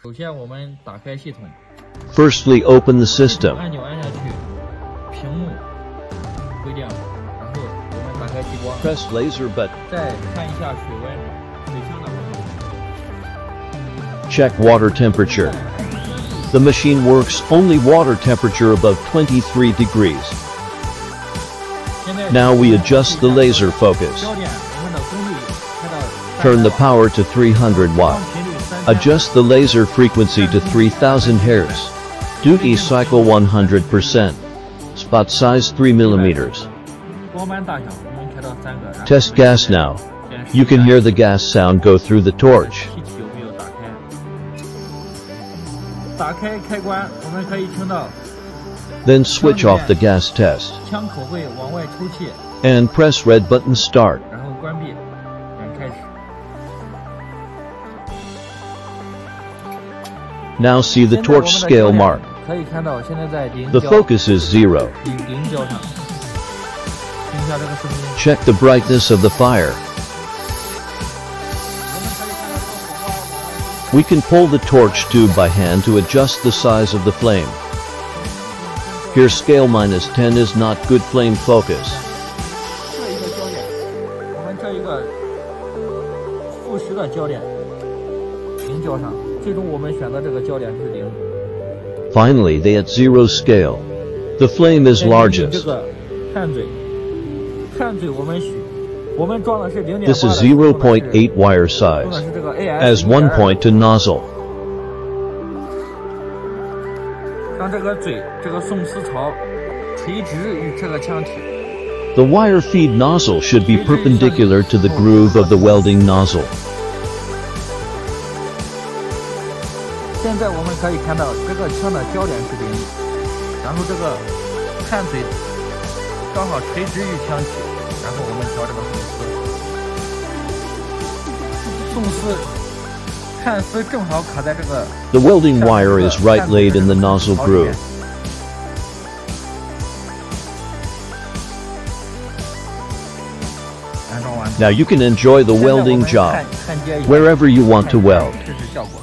首先我们打开系统， Firstly, open the system. 按钮按下去，屏幕会亮，然后我们打开激光， Press laser button. 再看一下水温，水箱的温度。 Check water temperature. The machine works only water temperature above 23 degrees. 现在 Now we adjust the laser focus. 焦点，我们的功率开到 Turn the power to 300 watt. 频率3000 Adjust the laser frequency to 3000 Hz. Duty cycle 100%. Spot size 3 millimeters. 光斑大小，我们开到3个。然后 Test gas now. You can hear the gas sound go through the torch. 气体有没有打开？打开开关，我们可以听到 Then switch off the gas test. 枪口会往外抽气， And press red button start. 然后关闭，点开始。 Now see the 现在我们 torch 的 scale 焦点 mark. 可以看到，现在在零 The 焦 focus is 0. 零焦上。听一下这个声音。 Check the brightness of the fire. 我们可以看到这个火花往外抽。 We can pull the torch tube by hand to adjust the size of the flame. Here scale -10 is not good flame focus. 这一个焦点，我们这一个负10的焦点，零焦上，最终我们选择这个焦点是0。 Finally, they at 0 scale. The flame is 这 largest. 个碳嘴，碳嘴我们装的是0.8 This is 0.8 wire 用的 size. 是这个 As 1 point to nozzle. 让这个嘴这个送丝槽垂直于这个腔体。 The wire feed nozzle should be perpendicular to the groove of the welding nozzle. 现在我们可以看到这个枪的焦点是0，然后这个碳嘴刚好垂直于腔体，然后我们调这个送丝，碳丝正好卡在这个 The welding wire is right laid in the nozzle groove. 安装完。 Now you can enjoy the 现在我们 welding job 焊接一下 wherever you want to weld. 试试效果。